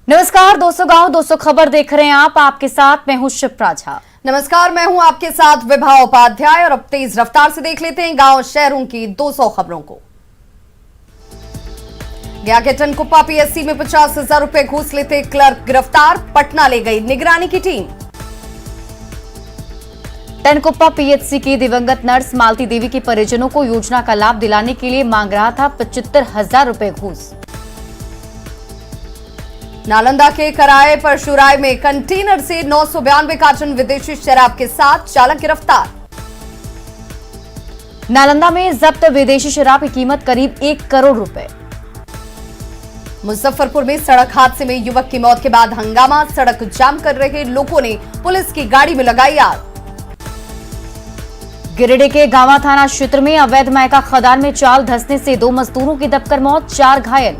नमस्कार दोस्तों, गांव 200 खबर देख रहे हैं आप। आपके साथ मैं हूं शिप्रा झा। नमस्कार, मैं हूं आपके साथ विभा उपाध्याय और अब तेज रफ्तार से देख लेते हैं गांव शहरों की 200 खबरों को। गया के टनकुप्पा पीएससी में 50,000 रुपए घूस लेते क्लर्क गिरफ्तार, पटना ले गई निगरानी की टीम। टनकुप्पा पीएचसी की दिवंगत नर्स मालती देवी के परिजनों को योजना का लाभ दिलाने के लिए मांग रहा था 75,000 रुपए घूस। नालंदा के कराए परशुराय में कंटेनर से 992 कार्टन विदेशी शराब के साथ चालक गिरफ्तार। नालंदा में जब्त विदेशी शराब की कीमत करीब 1 करोड़ रुपए। मुजफ्फरपुर में सड़क हादसे में युवक की मौत के बाद हंगामा, सड़क जाम कर रहे लोगों ने पुलिस की गाड़ी में लगाई आग। गिरिडीह के गांवा थाना क्षेत्र में अवैध मायका खदान में चाल धंसने से 2 मजदूरों की दबकर मौत, 4 घायल।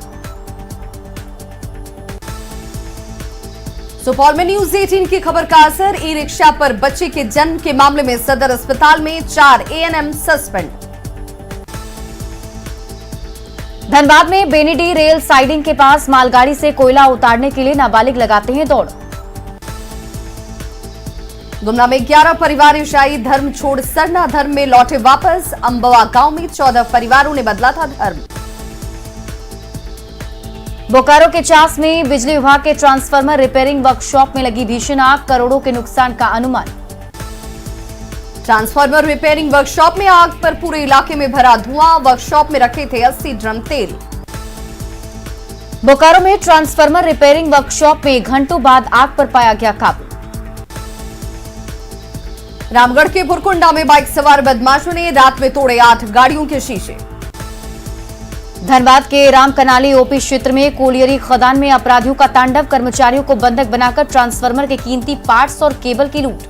सुपौल में न्यूज 18 की खबर का असर, ई रिक्शा पर बच्चे के जन्म के मामले में सदर अस्पताल में 4 एएनएम सस्पेंड। धनबाद में बेनीडीह रेल साइडिंग के पास मालगाड़ी से कोयला उतारने के लिए नाबालिग लगाते हैं दौड़। गुमला में 11 परिवार ईसाई धर्म छोड़ सरना धर्म में लौटे वापस, अंबवा गांव में 14 परिवारों ने बदला था धर्म। बोकारो के चास में बिजली विभाग के ट्रांसफार्मर रिपेयरिंग वर्कशॉप में लगी भीषण आग, करोड़ों के नुकसान का अनुमान। ट्रांसफार्मर रिपेयरिंग वर्कशॉप में आग पर पूरे इलाके में भरा धुआं, वर्कशॉप में रखे थे 80 ड्रम तेल। बोकारो में ट्रांसफार्मर रिपेयरिंग वर्कशॉप में घंटों बाद आग पर पाया गया काबू। रामगढ़ के पुरकुंडा में बाइक सवार बदमाशों ने रात में तोड़े 8 गाड़ियों के शीशे। धनबाद के रामकनाली ओपी क्षेत्र में कोलियरी खदान में अपराधियों का तांडव, कर्मचारियों को बंधक बनाकर ट्रांसफार्मर के कीमती पार्ट्स और केबल की लूट।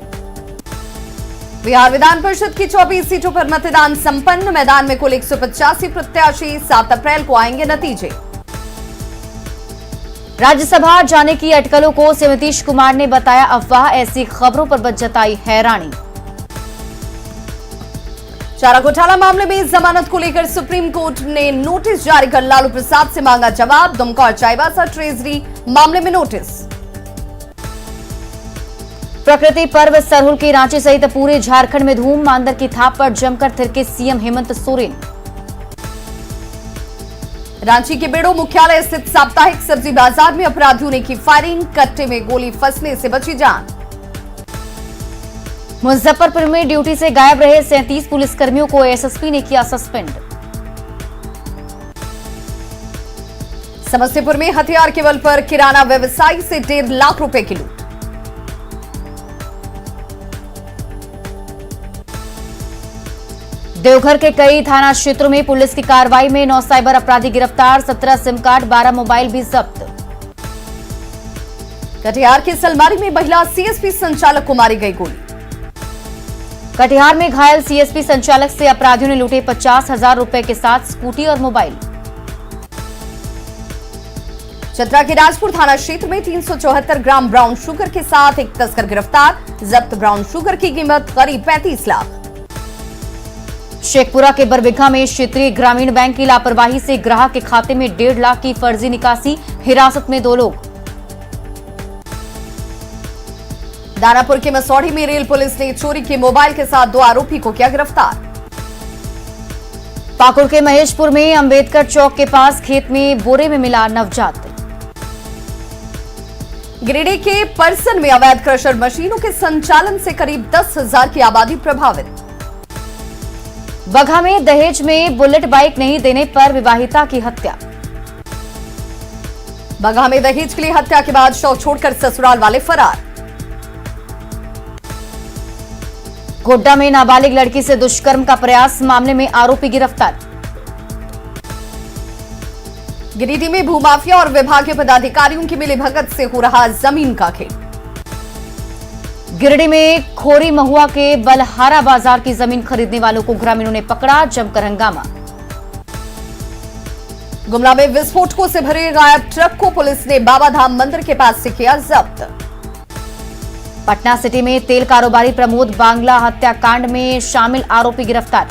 बिहार विधान परिषद की 24 सीटों पर मतदान संपन्न, मैदान में कुल 185 प्रत्याशी, 7 अप्रैल को आएंगे नतीजे। राज्यसभा जाने की अटकलों को नीतीश कुमार ने बताया अफवाह, ऐसी खबरों पर जताई हैरानी। चारा घोटाला मामले में जमानत को लेकर सुप्रीम कोर्ट ने नोटिस जारी कर लालू प्रसाद से मांगा जवाब, दुमका और चाईबासा ट्रेजरी मामले में नोटिस। प्रकृति पर्व सरहुल की रांची सहित पूरे झारखंड में धूम, मांदर की थाप पर जमकर थिरके सीएम हेमंत सोरेन। रांची के बेड़ो मुख्यालय स्थित साप्ताहिक सब्जी बाजार में अपराधियों ने की फायरिंग, कट्टे में गोली फंसने से बची जान। मुजफ्फरपुर में ड्यूटी से गायब रहे 37 पुलिसकर्मियों को एसएसपी ने किया सस्पेंड। समस्तीपुर में हथियार के बल पर किराना व्यवसायी से 1.5 लाख रुपए की लूट। देवघर के कई थाना क्षेत्रों में पुलिस की कार्रवाई में 9 साइबर अपराधी गिरफ्तार, 17 सिम कार्ड, 12 मोबाइल भी जब्त। कटिहार के सलमारी में महिला सीएसपी संचालक को मारी गई गोली। कटिहार में घायल सीएसपी संचालक से अपराधियों ने लूटे 50,000 रुपए के साथ स्कूटी और मोबाइल। चतरा के राजपुर थाना क्षेत्र में 374 ग्राम ब्राउन शुगर के साथ एक तस्कर गिरफ्तार, जब्त ब्राउन शुगर की कीमत करीब 35 लाख। शेखपुरा के बरबिघा में क्षेत्रीय ग्रामीण बैंक की लापरवाही से ग्राहक के खाते में 1.5 लाख की फर्जी निकासी, हिरासत में 2 लोग। दानापुर के मसौढ़ी में रेल पुलिस ने चोरी के मोबाइल के साथ 2 आरोपी को किया गिरफ्तार। पाकुड़ के महेशपुर में अंबेडकर चौक के पास खेत में बोरे में मिला नवजात। गिरिडीह के परसन में अवैध क्रशर मशीनों के संचालन से करीब 10,000 की आबादी प्रभावित। बगहा में दहेज में बुलेट बाइक नहीं देने पर विवाहिता की हत्या। बगहा में दहेज के लिए हत्या के बाद शव छोड़कर ससुराल वाले फरार। गोड्डा में नाबालिग लड़की से दुष्कर्म का प्रयास, मामले में आरोपी गिरफ्तार। गिरिडीह में भूमाफिया और विभागीय पदाधिकारियों की मिलीभगत से हो रहा जमीन का खेल। गिरिडीह में खोरी महुआ के बलहारा बाजार की जमीन खरीदने वालों को ग्रामीणों ने पकड़ा, जमकर हंगामा। गुमला में विस्फोटकों से भरे गायब ट्रक को पुलिस ने बाबाधाम मंदिर के पास से किया जब्त। पटना सिटी में तेल कारोबारी प्रमोद बांग्ला हत्याकांड में शामिल आरोपी गिरफ्तार।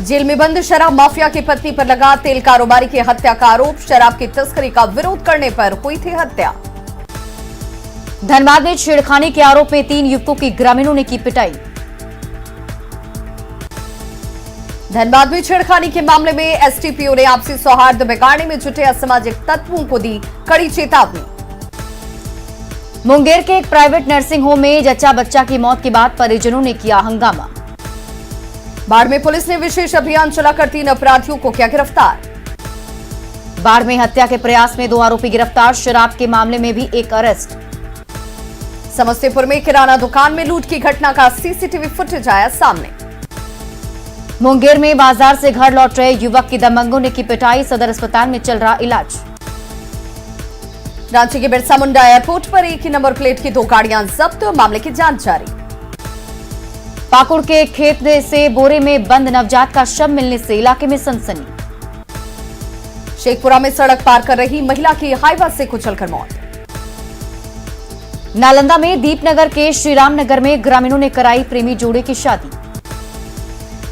जेल में बंद शराब माफिया की पत्नी पर लगा तेल कारोबारी की हत्या का आरोप। शराब की तस्करी का विरोध करने पर हुई थी हत्या। धनबाद में छेड़खानी के आरोप में 3 युवकों की ग्रामीणों ने की पिटाई। धनबाद में छेड़खानी के मामले में एसटीपीओ ने आपसी सौहार्द बिगाड़ने में जुटे असामाजिक तत्वों को दी कड़ी चेतावनी। मुंगेर के एक प्राइवेट नर्सिंग होम में जच्चा बच्चा की मौत के बाद परिजनों ने किया हंगामा। बाढ़ में पुलिस ने विशेष अभियान चलाकर 3 अपराधियों को किया गिरफ्तार। बाढ़ में हत्या के प्रयास में 2 आरोपी गिरफ्तार। शराब के मामले में भी एक अरेस्ट। समस्तीपुर में किराना दुकान में लूट की घटना का सीसीटीवी फुटेज आया सामने। मुंगेर में बाजार से घर लौट रहे युवक की दबंगों ने की पिटाई। सदर अस्पताल में चल रहा इलाज। रांची के बिरसा मुंडा एयरपोर्ट पर एक ही नंबर प्लेट की 2 गाड़ियां जब्त। मामले की जांच जारी। पाकुड़ के एक खेत से बोरे में बंद नवजात का शव मिलने से इलाके में सनसनी। शेखपुरा में सड़क पार कर रही महिला की हाईवा से कुचलकर मौत। नालंदा में दीपनगर के श्रीराम नगर में ग्रामीणों ने कराई प्रेमी जोड़े की शादी।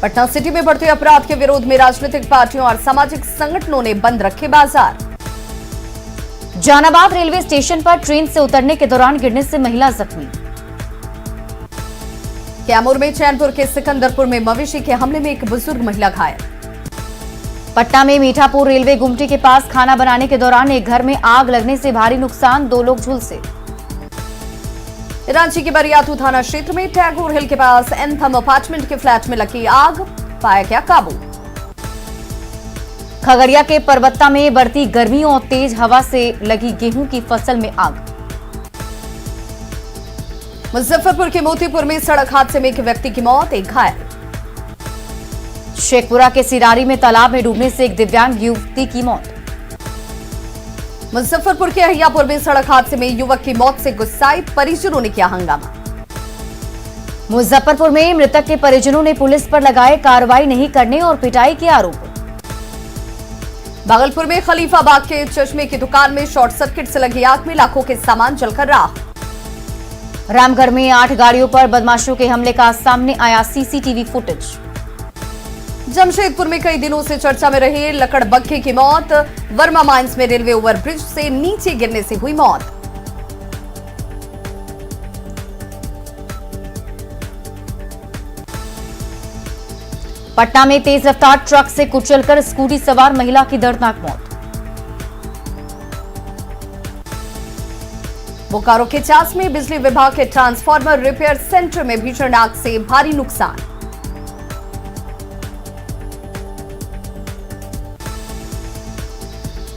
पटना सिटी में बढ़ते अपराध के विरोध में राजनीतिक पार्टियों और सामाजिक संगठनों ने बंद रखे बाजार। जहानाबाद रेलवे स्टेशन पर ट्रेन से उतरने के दौरान गिरने से महिला जख्मी। कैमूर में चैनपुर के सिकंदरपुर में मवेशी के हमले में एक बुजुर्ग महिला घायल। पटना में मीठापुर रेलवे गुमटी के पास खाना बनाने के दौरान एक घर में आग लगने से भारी नुकसान, 2 लोग झुलसे। रांची के बरियातू थाना क्षेत्र में टैगोर हिल के पास एंथम अपार्टमेंट के फ्लैट में लगी आग, पाया गया काबू। खगड़िया के परबत्ता में बढ़ती गर्मियों और तेज हवा से लगी गेहूं की फसल में आग। मुजफ्फरपुर के मोतीपुर में सड़क हादसे में एक व्यक्ति की मौत, एक घायल। शेखपुरा के सिरारी में तालाब में डूबने से एक दिव्यांग युवती की मौत। मुजफ्फरपुर के अहियापुर में सड़क हादसे में युवक की मौत से गुस्साए परिजनों ने किया हंगामा। मुजफ्फरपुर में मृतक के परिजनों ने पुलिस पर लगाए कार्रवाई नहीं करने और पिटाई के आरोप। भागलपुर में खलीफाबाद के चश्मे की दुकान में शॉर्ट सर्किट से लगी आग में लाखों के सामान जलकर राख। रामगढ़ में 8 गाड़ियों पर बदमाशों के हमले का सामने आया सीसीटीवी फुटेज। जमशेदपुर में कई दिनों से चर्चा में रही लकड़बग्घे की मौत। वर्मा माइंस में रेलवे ओवरब्रिज से नीचे गिरने से हुई मौत। पटना में तेज रफ्तार ट्रक से कुचलकर स्कूटी सवार महिला की दर्दनाक मौत। बोकारो के चास में बिजली विभाग के ट्रांसफार्मर रिपेयर सेंटर में भीषण आग से भारी नुकसान।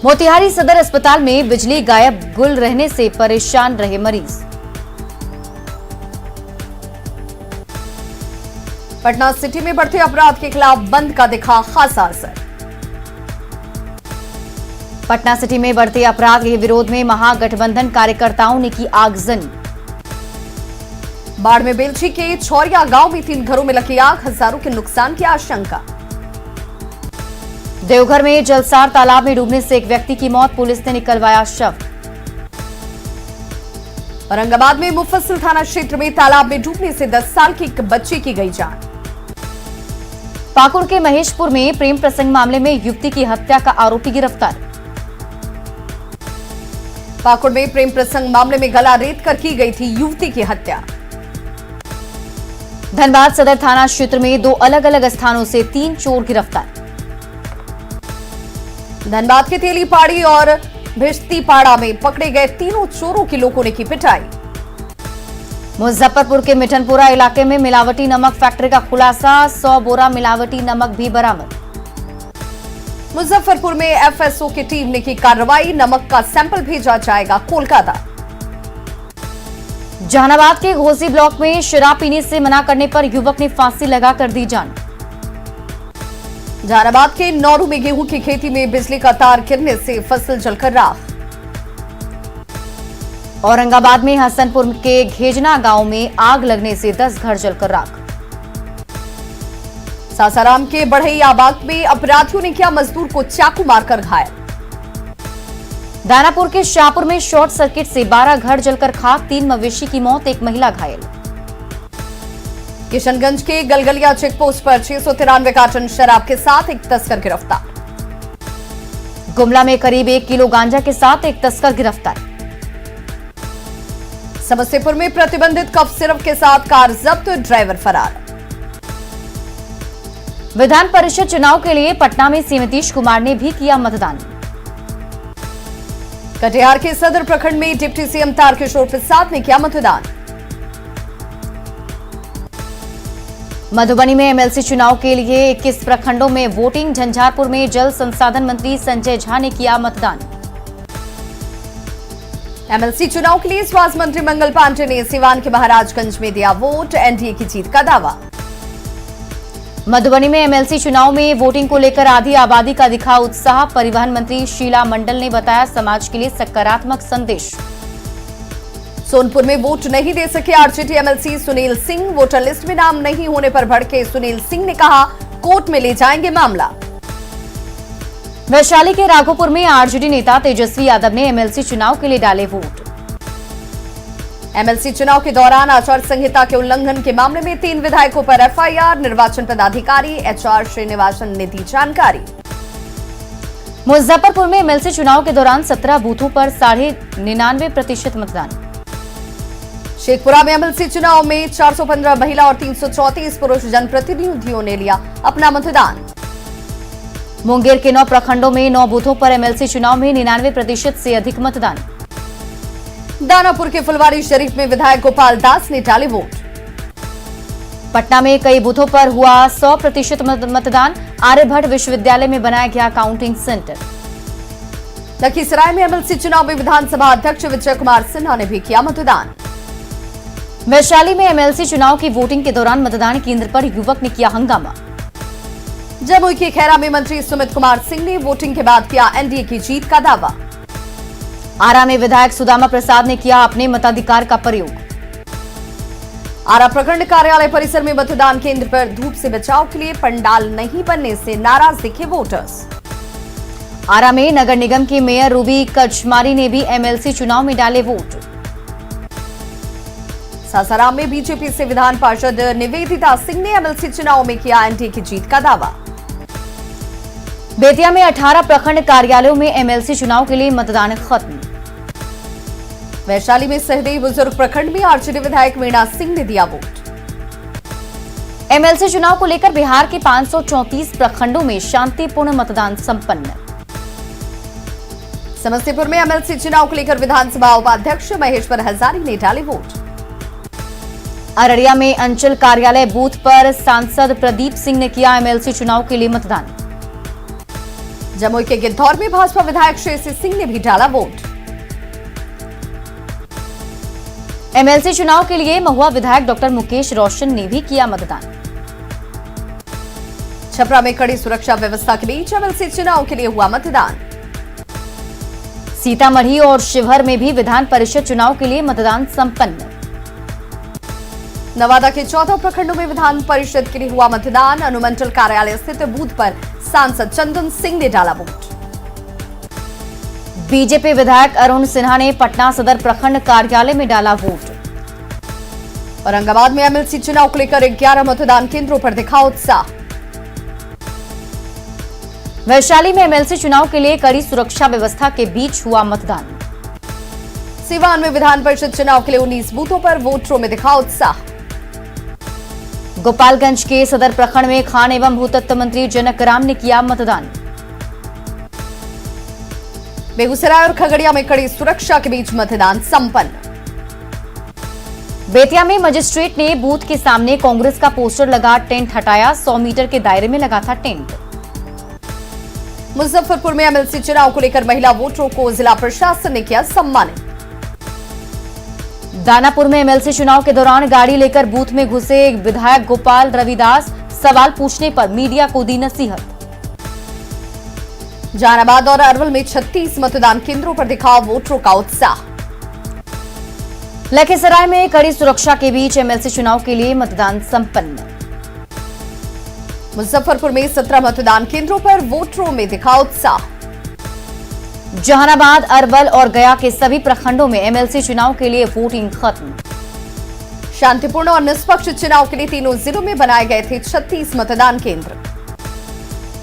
मोतिहारी सदर अस्पताल में बिजली गायब, गुल रहने से परेशान रहे मरीज। पटना सिटी में बढ़ते अपराध के खिलाफ बंद का दिखा खासा असर। पटना सिटी में बढ़ते अपराध के विरोध में महागठबंधन कार्यकर्ताओं ने की आगजनी। बाढ़ में बेलछी के छौरिया गांव में 3 घरों में लगी आग, हजारों के नुकसान की आशंका। देवघर में जलसार तालाब में डूबने से एक व्यक्ति की मौत, पुलिस ने निकलवाया शव। औरंगाबाद में मुफस्सिल थाना क्षेत्र में तालाब में डूबने से 10 साल की एक बच्चे की गई जान। पाकुड़ के महेशपुर में प्रेम प्रसंग मामले में युवती की हत्या का आरोपी गिरफ्तार। पाकुड़ में प्रेम प्रसंग मामले में गला रेत कर की गई थी युवती की हत्या। धनबाद सदर थाना क्षेत्र में 2 अलग अलग स्थानों से 3 चोर गिरफ्तार। धनबाद के तेलीपाड़ी और भिश्तीपाड़ा में पकड़े गए 3 चोरों की लोगों ने की पिटाई। मुजफ्फरपुर के मिठनपुरा इलाके में मिलावटी नमक फैक्ट्री का खुलासा, 100 बोरा मिलावटी नमक भी बरामद। मुजफ्फरपुर में एफएसओ की टीम ने की कार्रवाई, नमक का सैंपल भेजा जाएगा कोलकाता। जहानाबाद के घोसी ब्लॉक में शराब पीने से मना करने पर युवक ने फांसी लगाकर दी जान। जहानाबाद के नौरू में गेहूं की खेती में बिजली का तार गिरने से फसल जलकर राख। औरंगाबाद में हसनपुर के घेजना गांव में आग लगने से 10 घर जलकर राख। सासाराम के बढ़ैया बाग में अपराधियों ने किया मजदूर को चाकू मारकर घायल। दानापुर के शाहपुर में शॉर्ट सर्किट से 12 घर जलकर खाक, 3 मवेशी की मौत, 1 महिला घायल। किशनगंज के गलगलिया चेकपोस्ट पर 693 कार्टन शराब के साथ एक तस्कर गिरफ्तार। गुमला में करीब 1 किलो गांजा के साथ एक तस्कर गिरफ्तार। समस्तीपुर में प्रतिबंधित कफ सिरप के साथ कार जब्त, ड्राइवर फरार। विधान परिषद चुनाव के लिए पटना में सीएम नीतीश कुमार ने भी किया मतदान। कटिहार के सदर प्रखंड में डिप्टी सीएम तारकिशोर प्रसाद ने किया मतदान। मधुबनी में एमएलसी चुनाव के लिए 21 प्रखंडों में वोटिंग। झंझारपुर में जल संसाधन मंत्री संजय झा ने किया मतदान। एमएलसी चुनाव के लिए स्वास्थ्य मंत्री मंगल पांडे ने सिवान के महाराजगंज में दिया वोट, एनडीए की जीत का दावा। मधुबनी में एमएलसी चुनाव में वोटिंग को लेकर आधी आबादी का दिखा उत्साह। परिवहन मंत्री शीला मंडल ने बताया समाज के लिए सकारात्मक संदेश। सोनपुर में वोट नहीं दे सके RJD MLC Sunil Singh. Voter list में नाम नहीं होने पर भड़के सुनील सिंह ने कहा कोर्ट में ले जाएंगे मामला। वैशाली के राघोपुर में आरजेडी नेता तेजस्वी यादव ने एमएलसी चुनाव के लिए डाले वोट। एमएलसी चुनाव के दौरान आचार संहिता के उल्लंघन के मामले में 3 विधायकों पर एफआईआर। निर्वाचन पदाधिकारी एचआर श्रीनिवासन ने दी जानकारी। मुजफ्फरपुर में एमएलसी चुनाव के दौरान 17 बूथों पर 99.99% मतदान। शेखपुरा में एमएलसी चुनाव में 415 महिला और 334 पुरुष जनप्रतिनिधियों ने लिया अपना मतदान। मुंगेर के 9 प्रखंडों में 9 बूथों पर एमएलसी चुनाव में 99% से अधिक मतदान। दानापुर के फुलवारी शरीफ में विधायक गोपाल दास ने डाले वोट। पटना में कई बूथों पर हुआ 100% मतदान। आर्यभट्ट विश्वविद्यालय में बनाया गया काउंटिंग सेंटर। लखीसराय में एमएलसी चुनाव में विधानसभा अध्यक्ष विजय कुमार सिन्हा ने भी किया मतदान। वैशाली में एमएलसी चुनाव की वोटिंग के दौरान मतदान केंद्र पर युवक ने किया हंगामा। जमुई के खैरा में मंत्री सुमित कुमार सिंह ने वोटिंग के बाद किया एनडीए की जीत का दावा। आरा में विधायक सुदामा प्रसाद ने किया अपने मताधिकार का प्रयोग। आरा प्रखंड कार्यालय परिसर में मतदान केंद्र पर धूप से बचाव के लिए पंडाल नहीं बनने से नाराज दिखे वोटर्स। आरा में नगर निगम की मेयर रूबी कचमारी ने भी एमएलसी चुनाव में डाले वोट। सासाराम में बीजेपी से विधान पार्षद निवेदिता सिंह ने एमएलसी चुनाव में किया एनडीए की जीत का दावा। बेतिया में 18 प्रखंड कार्यालयों में एमएलसी चुनाव के लिए मतदान खत्म। वैशाली में सहदेई बुजुर्ग प्रखंड में आरजेडी विधायक मीणा सिंह ने दिया वोट। एमएलसी चुनाव को लेकर बिहार के 534 प्रखंडों में शांतिपूर्ण मतदान संपन्न। समस्तीपुर में एमएलसी चुनाव को लेकर विधानसभा उपाध्यक्ष महेश्वर हजारी ने डाले वोट। अररिया में अंचल कार्यालय बूथ पर सांसद प्रदीप सिंह ने किया एमएलसी चुनाव के लिए मतदान। जमुई के गिद्धौर में भाजपा विधायक श्रेयसी सिंह ने भी डाला वोट। एमएलसी चुनाव के लिए महुआ विधायक डॉक्टर मुकेश रोशन ने भी किया मतदान। छपरा में कड़ी सुरक्षा व्यवस्था के बीच एमएलसी चुनाव के लिए हुआ मतदान। सीतामढ़ी और शिवहर में भी विधान परिषद चुनाव के लिए मतदान संपन्न। नवादा के 14 प्रखंडों में विधान परिषद के लिए हुआ मतदान। अनुमंडल कार्यालय स्थित बूथ पर सांसद चंदन सिंह ने डाला वोट। बीजेपी विधायक अरुण सिन्हा ने पटना सदर प्रखंड कार्यालय में डाला वोट। औरंगाबाद में एमएलसी चुनाव को लेकर 11 मतदान केंद्रों पर दिखा उत्साह। वैशाली में एमएलसी चुनाव के लिए कड़ी सुरक्षा व्यवस्था के बीच हुआ मतदान। सिवान में विधान परिषद चुनाव के लिए 19 बूथों पर वोटरों में दिखा उत्साह। गोपालगंज के सदर प्रखंड में खान एवं भूतत्व मंत्री जनक राम ने किया मतदान। बेगूसराय और खगड़िया में कड़ी सुरक्षा के बीच मतदान संपन्न। बेतिया में मजिस्ट्रेट ने बूथ के सामने कांग्रेस का पोस्टर लगा टेंट हटाया। 100 मीटर के दायरे में लगा था टेंट। मुजफ्फरपुर में एमएलसी चुनाव को लेकर महिला वोटरों को जिला प्रशासन ने किया सम्मानित। दानापुर में एमएलसी चुनाव के दौरान गाड़ी लेकर बूथ में घुसे विधायक गोपाल रविदास। सवाल पूछने पर मीडिया को दी नसीहत। जहानाबाद और अरवल में 36 मतदान केंद्रों पर दिखा वोटरों का उत्साह। लखीसराय में कड़ी सुरक्षा के बीच एमएलसी चुनाव के लिए मतदान संपन्न। मुजफ्फरपुर में 17 मतदान केंद्रों पर वोटरों में दिखा उत्साह। जहानाबाद, अरवल और गया के सभी प्रखंडों में एमएलसी चुनाव के लिए वोटिंग खत्म। शांतिपूर्ण और निष्पक्ष चुनाव के लिए तीनों जिलों में बनाए गए थे 36 मतदान केंद्र।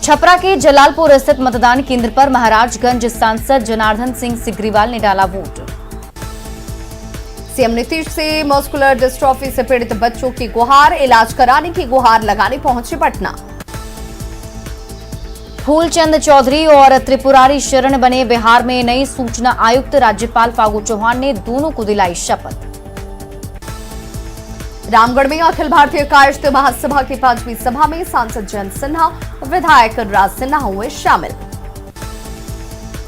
छपरा के जलालपुर स्थित मतदान केंद्र पर महाराजगंज सांसद जनार्दन सिंह सिग्रीवाल ने डाला वोट। सीएम नीतीश से मस्कुलर डिस्ट्रॉफी से पीड़ित बच्चों की गुहार, इलाज कराने की गुहार लगाने पहुंचे पटना। फूलचंद चौधरी और त्रिपुरारी शरण बने बिहार में नई सूचना आयुक्त, राज्यपाल फागू चौहान ने दोनों को दिलाई शपथ। रामगढ़ में अखिल भारतीय कायस्थ महासभा की 5वीं सभा में सांसद जयंत सिन्हा, विधायक राज सिन्हा हुए शामिल।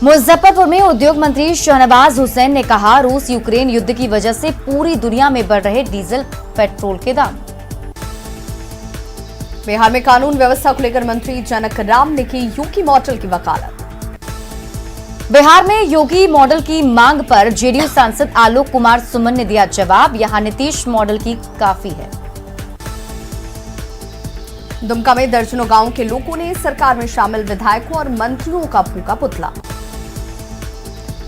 मुजफ्फरपुर में उद्योग मंत्री शहनवाज हुसैन ने कहा, रूस यूक्रेन युद्ध की वजह से पूरी दुनिया में बढ़ रहे डीजल पेट्रोल के दाम। बिहार में कानून व्यवस्था को लेकर मंत्री जनक राम ने की योगी मॉडल की वकालत। बिहार में योगी मॉडल की मांग पर जेडीयू सांसद आलोक कुमार सुमन ने दिया जवाब, यहां नीतीश मॉडल की काफी है। दुमका में दर्जनों गांव के लोगों ने सरकार में शामिल विधायकों और मंत्रियों का फूंका पुतला।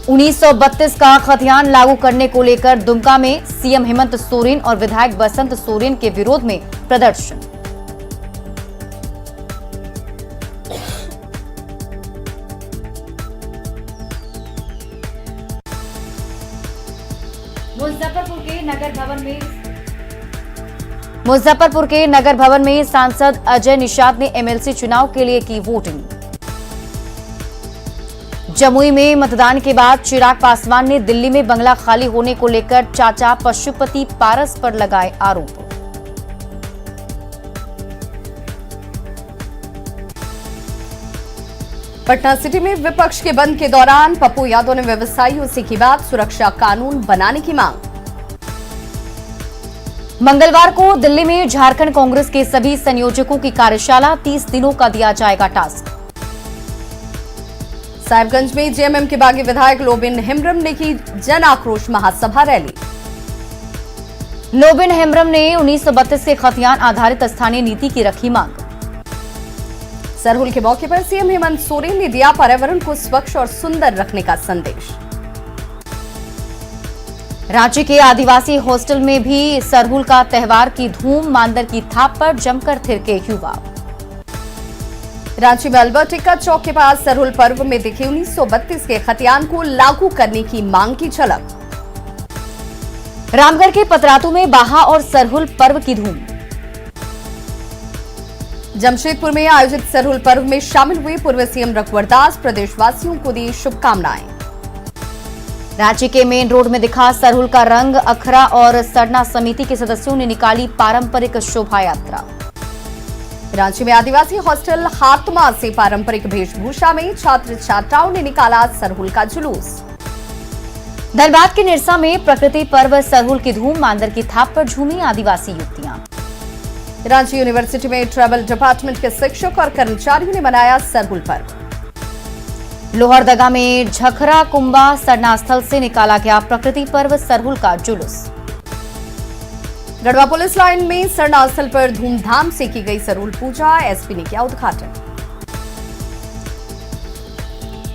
1932 का खतियान लागू करने को लेकर दुमका में सीएम हेमंत सोरेन और विधायक बसंत सोरेन के विरोध में प्रदर्शन। मुजफ्फरपुर के नगर भवन में सांसद अजय निषाद ने एमएलसी चुनाव के लिए की वोटिंग। जमुई में मतदान के बाद चिराग पासवान ने दिल्ली में बंगला खाली होने को लेकर चाचा पशुपति पारस पर लगाए आरोप। पटना सिटी में विपक्ष के बंद के दौरान पप्पू यादव ने व्यवसायियों से की बात, सुरक्षा कानून बनाने की मांग। मंगलवार को दिल्ली में झारखंड कांग्रेस के सभी संयोजकों की कार्यशाला, 30 दिनों का दिया जाएगा टास्क। साहिबगंज में जेएमएम के बागी विधायक लोबिन हेम्ब्रम ने की जन आक्रोश महासभा रैली। लोबिन हेम्ब्रम ने 1932 के खतियान आधारित स्थानीय नीति की रखी मांग। सरहुल के मौके पर सीएम हेमंत सोरेन ने दिया पर्यावरण को स्वच्छ और सुंदर रखने का संदेश। रांची के आदिवासी हॉस्टल में भी सरहुल का त्योहार की धूम, मांदर की थाप पर जमकर थिरके युवा। रांची में अल्बर्ट एक्का चौक के पास सरहुल पर्व में दिखे 1932 के खतियान को लागू करने की मांग की झलक। रामगढ़ के पतरातू में बाहा और सरहुल पर्व की धूम। जमशेदपुर में आयोजित सरहुल पर्व में शामिल हुए पूर्व सीएम रघुवर दास, प्रदेशवासियों को दी शुभकामनाएं। रांची के मेन रोड में दिखा सरहुल का रंग, अखरा और सरना समिति के सदस्यों ने निकाली पारंपरिक शोभा यात्रा। रांची में आदिवासी हॉस्टल हातमा से पारंपरिक वेशभूषा में छात्र छात्राओं ने निकाला सरहुल का जुलूस। धनबाद के निरसा में प्रकृति पर्व सरहुल की धूम, मांदर की थाप पर झूमी आदिवासी युवतियां। रांची यूनिवर्सिटी में ट्रैवल डिपार्टमेंट के शिक्षक और कर्मचारियों ने मनाया सरहुल पर्व। लोहरदगा में झखरा कुंबा सरना स्थल से निकाला गया प्रकृति पर्व सरहुल का जुलूस। गढ़वा पुलिस लाइन में सरना स्थल पर धूमधाम से की गई सरहुल पूजा, एसपी ने किया उद्घाटन।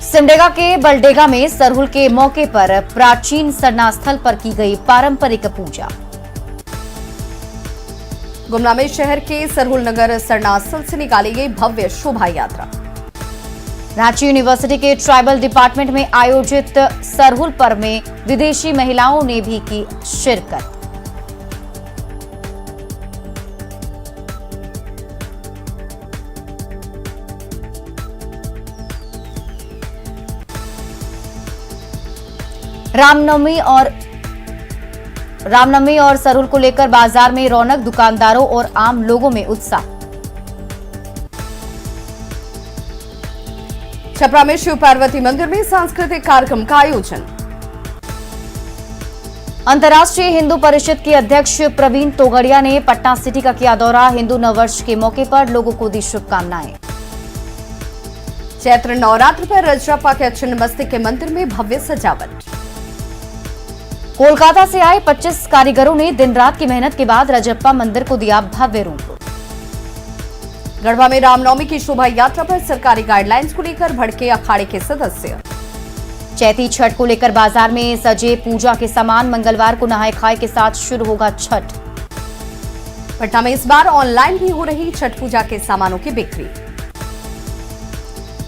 सिमडेगा के बलडेगा में सरहुल के मौके पर प्राचीन सरना स्थल पर की गई पारंपरिक पूजा। गुमला में शहर के सरहुल नगर सरना स्थल से निकाली गई भव्य शोभा यात्रा। रांची यूनिवर्सिटी के ट्राइबल डिपार्टमेंट में आयोजित सरहुल पर्व में विदेशी महिलाओं ने भी की शिरकत। रामनवमी और सरहुल को लेकर बाजार में रौनक, दुकानदारों और आम लोगों में उत्साह। छपरा में शिव पार्वती मंदिर में सांस्कृतिक कार्यक्रम का आयोजन। अंतर्राष्ट्रीय हिंदू परिषद के अध्यक्ष प्रवीण तोगड़िया ने पटना सिटी का किया दौरा, हिंदू नववर्ष के मौके पर लोगों को दी शुभकामनाएं। चैत्र नवरात्र पर रजरप्पा के छिन्नमस्तिके के मंदिर में भव्य सजावट। कोलकाता से आए 25 कारीगरों ने दिन रात की मेहनत के बाद रजरप्पा मंदिर को दिया भव्य रूप। गढ़वा में रामनवमी की शोभा यात्रा पर सरकारी गाइडलाइंस को लेकर भड़के अखाड़े के सदस्य। चैती छठ को लेकर बाजार में सजे पूजा के सामान, मंगलवार को नहाए खाए के साथ शुरू होगा छठ। पटना में इस बार ऑनलाइन भी हो रही छठ पूजा के सामानों की बिक्री।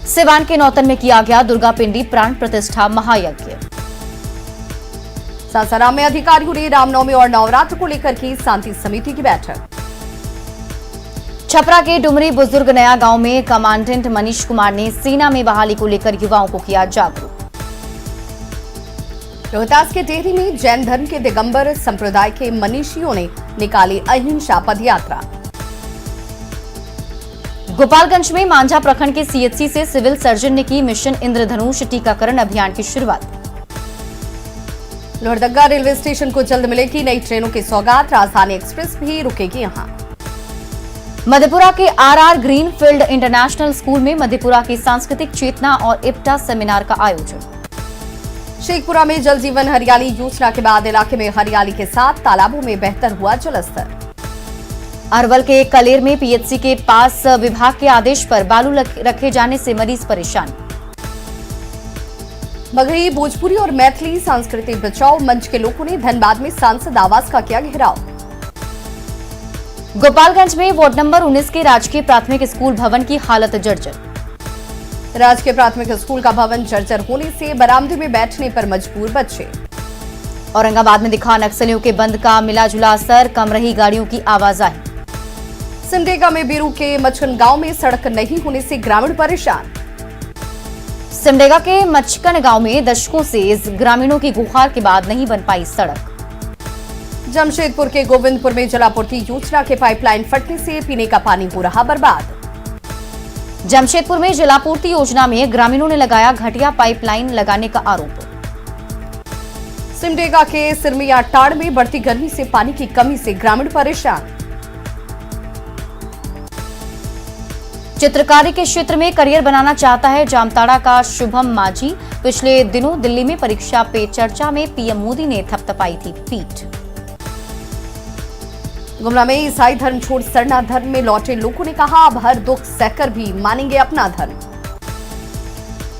सिवान के नौतन में किया गया दुर्गा पिंडी प्राण प्रतिष्ठा महायज्ञ। सासाराम में अधिकारियों ने रामनवमी और नवरात्र को लेकर की शांति समिति की बैठक। छपरा के डुमरी बुजुर्ग नया गांव में कमांडेंट मनीष कुमार ने सेना में बहाली को लेकर युवाओं को किया जागरूक। रोहतास के टेहरी में जैन धर्म के दिगंबर संप्रदाय के मनीषियों ने निकाली अहिंसा पदयात्रा। गोपालगंज में मांझा प्रखंड के सीएचसी से सिविल सर्जन ने की मिशन इंद्रधनुष टीकाकरण अभियान की शुरुआत। लोहरदगा रेलवे स्टेशन को जल्द मिलेगी नई ट्रेनों की सौगात, राजधानी एक्सप्रेस भी रुकेगी यहां। मधेपुरा के आरआर ग्रीनफील्ड इंटरनेशनल स्कूल में मधेपुरा की सांस्कृतिक चेतना और इप्टा सेमिनार का आयोजन। शेखपुरा में जल जीवन हरियाली योजना के बाद इलाके में हरियाली के साथ तालाबों में बेहतर हुआ जलस्तर। अरवल के कलेर में पीएचसी के पास विभाग के आदेश पर बालू रखे जाने से मरीज परेशान। मगही, भोजपुरी और मैथिली सांस्कृतिक बचाओ मंच के लोगों ने धनबाद में सांसद आवास का किया घेराव। गोपालगंज में वार्ड नंबर 19 के राजकीय प्राथमिक स्कूल भवन की हालत जर्जर। राजकीय प्राथमिक स्कूल का भवन जर्जर होने से बरामदे में बैठने पर मजबूर बच्चे। औरंगाबाद में दिखा नक्सलियों के बंद का मिला जुला असर, कम रही गाड़ियों की आवाजाही। सिमडेगा में बीरू के मचकन गांव में सड़क नहीं होने से ग्रामीण परेशान। सिमडेगा के मचकन गांव में दशकों से इस ग्रामीणों की गुहार के बाद नहीं बन पाई सड़क। जमशेदपुर के गोविंदपुर में जलापूर्ति योजना के पाइपलाइन फटने से पीने का पानी हो रहा बर्बाद। जमशेदपुर में जलापूर्ति योजना में ग्रामीणों ने लगाया घटिया पाइपलाइन लगाने का आरोप। सिमडेगा के सिरमिया टाड़ में बढ़ती गर्मी से पानी की कमी से ग्रामीण परेशान। चित्रकारी के क्षेत्र में करियर बनाना चाहता है जामताड़ा का शुभम माझी। पिछले दिनों दिल्ली में परीक्षा पे चर्चा में पीएम मोदी ने थपथपाई थी पीठ। गुमला में ईसाई धर्म छोड़ सरना धर्म में लौटे लोगों ने कहा, अब हर दुख सहकर भी मानेंगे अपना धर्म।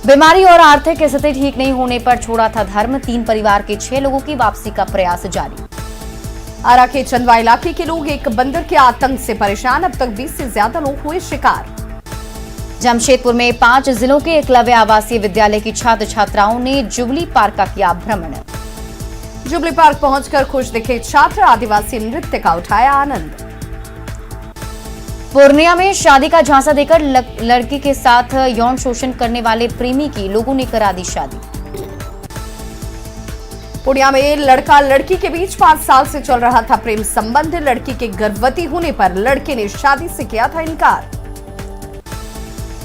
बीमारी और आर्थिक स्थिति ठीक नहीं होने पर छोड़ा था धर्म। 3 परिवार के 6 लोगों की वापसी का प्रयास जारी। आरा के चंदवा इलाके के लोग एक बंदर के आतंक से परेशान, अब तक 20 से ज्यादा लोग हुए शिकार। जमशेदपुर में 5 जिलों के एकलव्य आवासीय विद्यालय की छात्र छात्राओं ने जुबली पार्क का किया भ्रमण। जुबली पार्क पहुंचकर खुश दिखे छात्र, आदिवासी नृत्य का उठाया आनंद। पूर्णिया में शादी का झांसा देकर लड़की के साथ यौन शोषण करने वाले प्रेमी की लोगों ने करा दी शादी। पूर्णिया में लड़का लड़की के बीच 5 साल से चल रहा था प्रेम संबंध। लड़की के गर्भवती होने पर लड़के ने शादी से किया था इनकार।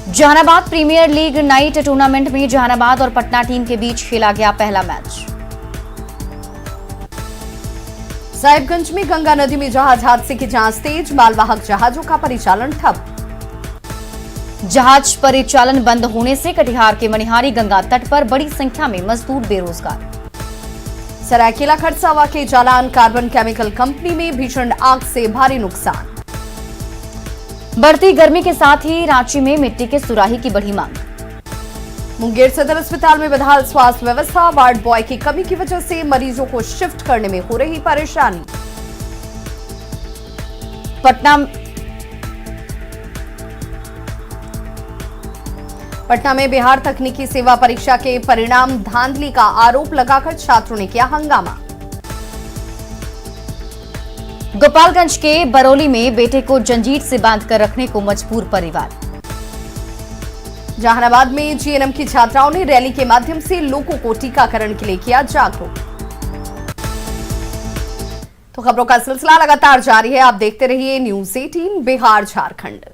Jehanabad premier league night tournament में जहानाबाद और पटना टीम के बीच खेला गया पहला मैच। साहिबगंज में गंगा नदी में जहाज हादसे की जांच तेज, मालवाहक जहाजों का परिचालन ठप। जहाज परिचालन बंद होने से कटिहार के मनिहारी गंगा तट पर बड़ी संख्या में मजदूर बेरोजगार। सरायकेला खरसावा के जालान कार्बन केमिकल कंपनी में भीषण आग से भारी नुकसान। बढ़ती गर्मी के साथ ही रांची में मिट्टी के सुराही की बढ़ी मांग। मुंगेर सदर अस्पताल में बदहाल स्वास्थ्य व्यवस्था, वार्ड बॉय की कमी की वजह से मरीजों को शिफ्ट करने में हो रही परेशानी। पटना में बिहार तकनीकी सेवा परीक्षा के परिणाम धांधली का आरोप लगाकर छात्रों ने किया हंगामा। गोपालगंज के बरौली में बेटे को जंजीर से बांधकर रखने को मजबूर परिवार। जहानाबाद में जीएनएम की छात्राओं ने रैली के माध्यम से लोगों को टीकाकरण के लिए किया जागरूक। तो खबरों का सिलसिला लगातार जारी है, आप देखते रहिए न्यूज़ 18 बिहार झारखंड।